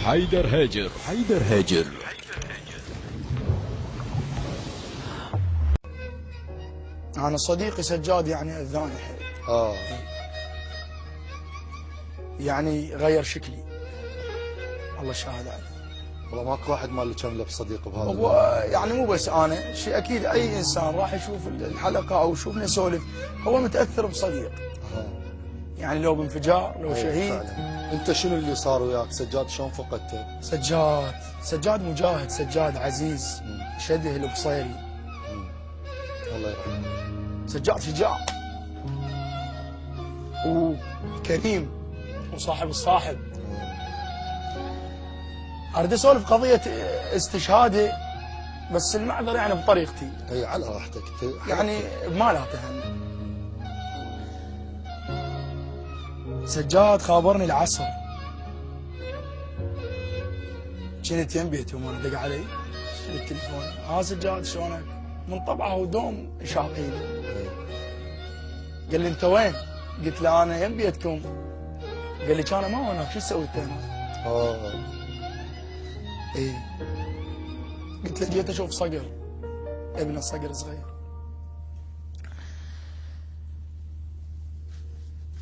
حيدر هاجر. حيدر هاجر. أنا صديقي سجاد يعني أذاني حيل. يعني غير شكلي. الله شاهد عليه. والله ماكو واحد ما اللي كم له بصديق بهذا. هو يعني مو بس أنا، شيء أكيد أي إنسان راح يشوف الحلقة أو يشوف نسولف هو متأثر بصديق. يعني لو بانفجار لو شهيد. فعلا. أنت شنو اللي صار وياك سجاد؟ شلون فقدته؟ سجاد مجاهد، سجاد عزيز شده البصيري. الله يرحمه. سجاد شجاع وكريم وصاحب الصاحب. أريد أسولف قضية استشهاده بس المعذرة يعني بطريقتي. أي على راحتك. يعني بمالاتها. سجاد خابرني العصر، كنت يم بيتهم وانا دق علي التليفون. سجاد شلونك؟ من طبعه ودوم يشاقيني. قال لي انت وين؟ قلت له انا يم بيتكم. قال لي كان ما هناك، شو سويت انا؟ ايه. قلت له جيت اشوف صقر، ابن الصقر صغير.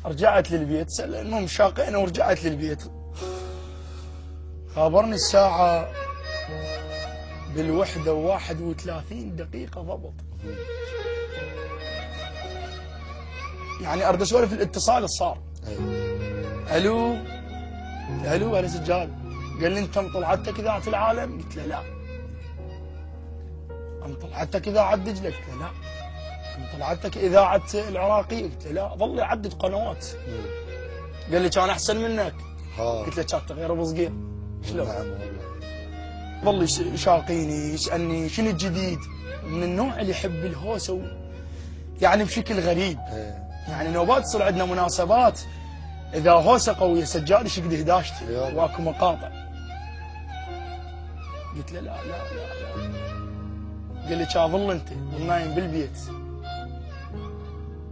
رجعت للبيت، المهم شاقينا ورجعت للبيت. خابرني الساعة بالوحدة و31 ضبط. يعني أريد أسولف الاتصال الصار. ألو هلا سجاد. قال لي أنت طلعتك إذاعة العالم؟ قلت له لا. أم طلعتك إذاعة دجلة؟ قلت له لا. أم طلعتك إذاعة العراقية؟ قلت له لا. ظل يعدد قنوات. قال لي كان أحسن منك. قلت له كان تغير أبو صقير. شلون؟ ظل يشاقيني يسألني شنو الجديد. من النوع اللي يحب الهوسة يعني بشكل غريب. يعني نوبات تصير عندنا مناسبات إذا هوسة قوية سجاد يشقد 11 واكو مقاطع. قلت له لا. قال لي ظل أنت نايم بالبيت.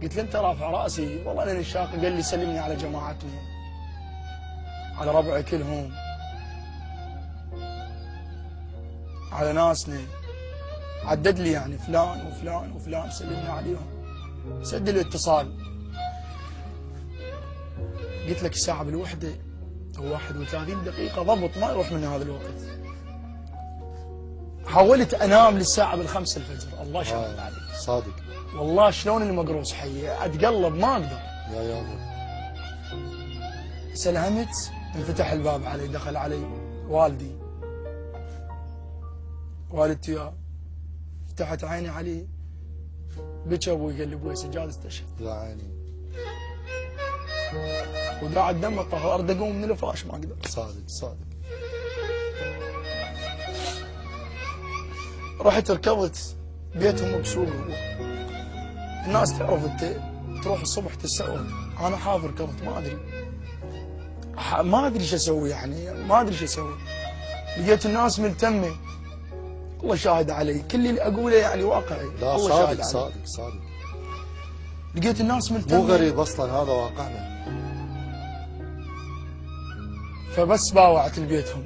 قلت له أنت رافع رأسي. والله أنا نشاق. قال لي سلمني على جماعتنا، على ربعي كلهم، على ناسنا. عدد لي يعني فلان وفلان وفلان سلمني عليهم. سد الاتصال. قلت لك الساعة بالوحدة و31 ضبط، ما يروح من هذا الوقت. حاولت أنام للساعة بالخمسة الفجر. الله شاهد علي. صادق. والله شلون المقروص حي أتقلب ما أقدر. يا سلمت، انفتح الباب علي، دخل علي والدي، والدتي وياه. فتحت عيني عليه، بكى ابوي قال لي ابوي سجاد استشهد. يا عيني. وداعت دم الطهر. اريد اقوم من الفراش ما اقدر. صادق. رحت ركضت بيتهم بسوق. الناس تعرف انت تروح الصبح تتسوق. انا حاضر ركضت ما ادري شو اسوي. يعني ما ادري شو اسوي. لقيت الناس ملتمه. الله شاهد علي. كل اللي اقوله يعني واقعي. لا الله صادق شاهد صادق. لقيت الناس ملتمه. مو غريب اصلا، هذا واقعنا. فبس باوعت لبيتهم.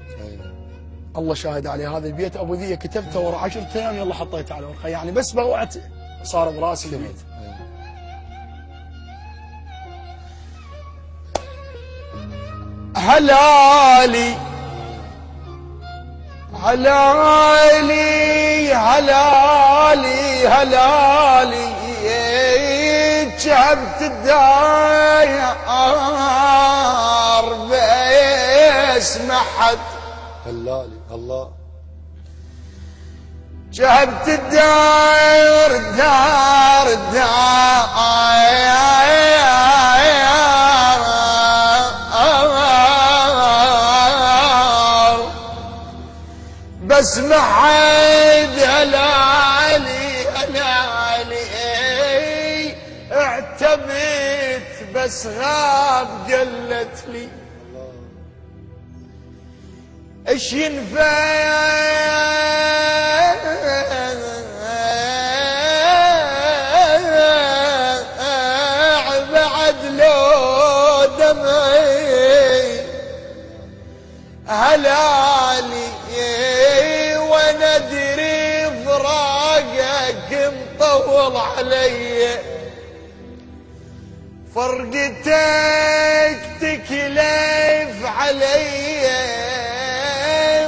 الله شاهد علي. هذا البيت ابو ذيه كتبته ورا 10 ايام يلا حطيته على ورقه. يعني بس باوعت صار براسي البيت. هلالي جهبت الدار باسم حد. هلالي الله. جهبت الدار باسم حد. هلالي اعتبت بس غاب قلت لي ايش ينفع بعد لو دمعي حلالي وانا ادري فراقك مطول علي، فرقتك تكلف علي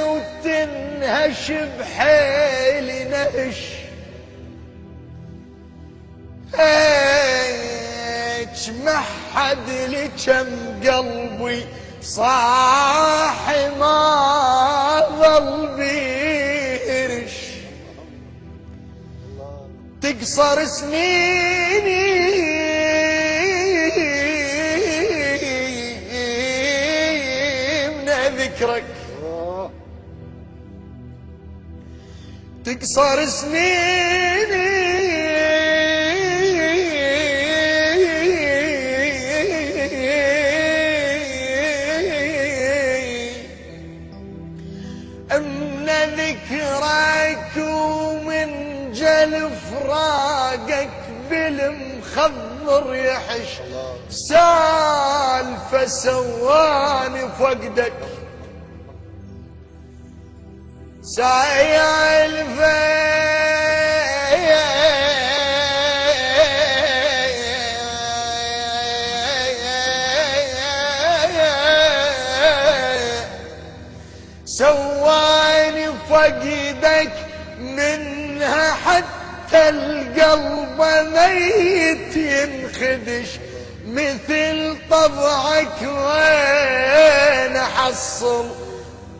وتنهش بحيلي نهش، هيك محد لي كم قلبي صاحي ما ظل بيرش، تقصر سنيني من ذكرك، تقصر سنيني من ذكرك ومن جل فراقك بالمخضر يحش، سالفة سواني فقدك سالفة سواني فقدك، منها حتى القلب ميت ينخدش، مثل طبعك وين احصل،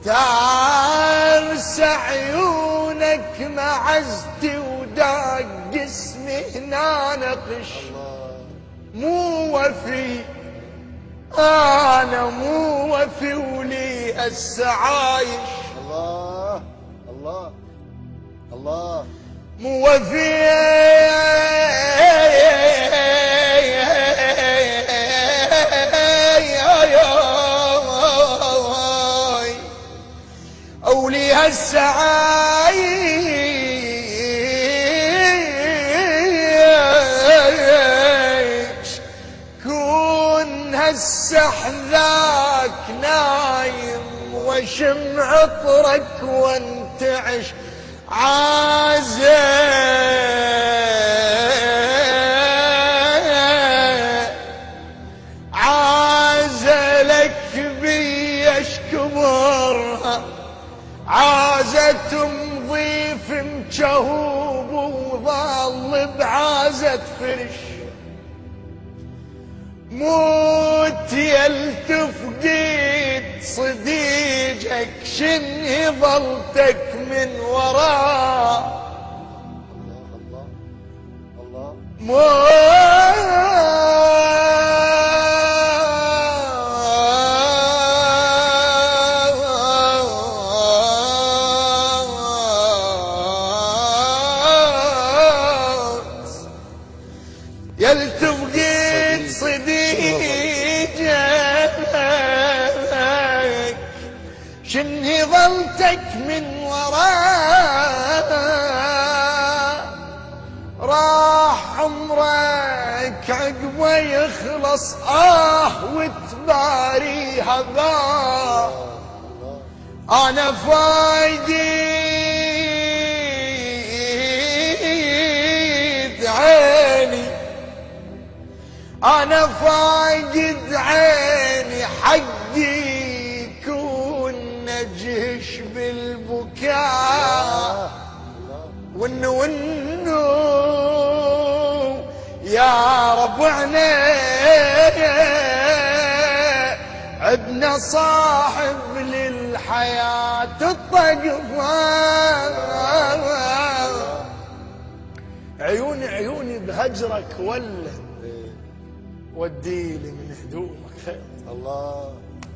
تارس عيونك معزتي وداق جسمي هنا نقش، مو وفي انا مو وفي ولي السعايش، الله الله الله مو وفي أولي هالسعايش، كون هالسحذاك نايم وشم عطرك وانتعش، عازلك بيش كبرها، عازة تمضيف مجهوب وظل بعازة فرش، موت يلتفقيد صديجك شني ظلتك من وراه، الله الله يلتفقيد صديقك شني ظلتك من وراه، راح عمرك عقبه يخلص وتباري هذا، انا فايد عيني، انا فاقد عيني، حقي يكون نجهش بالبكاء، ونو يا ربعنا عدنا صاحب للحياة الطقفان، عيوني بهجرك ولا وديلي من هدومك خير. الله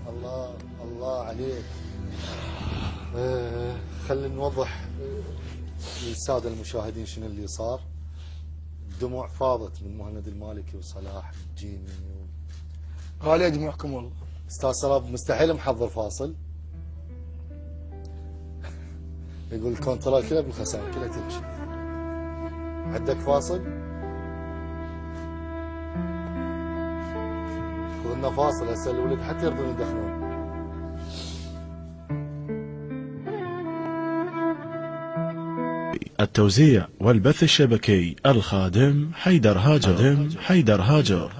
الله الله عليك. خلينا نوضح للسادة المشاهدين شنو اللي صار. الدموع فاضت من مهند المالكي وصلاح الجيمي غالية دموعكم والله. استاذ سراب مستحيل محضر فاصل، يقول الكونترول كله بالخسارة كلها تمشي. عندك فاصل؟ خذ لنا فاصل هسه الولد حتى يرضون يدخنون. التوزيع والبث الشبكي الخادم حيدر هاجر.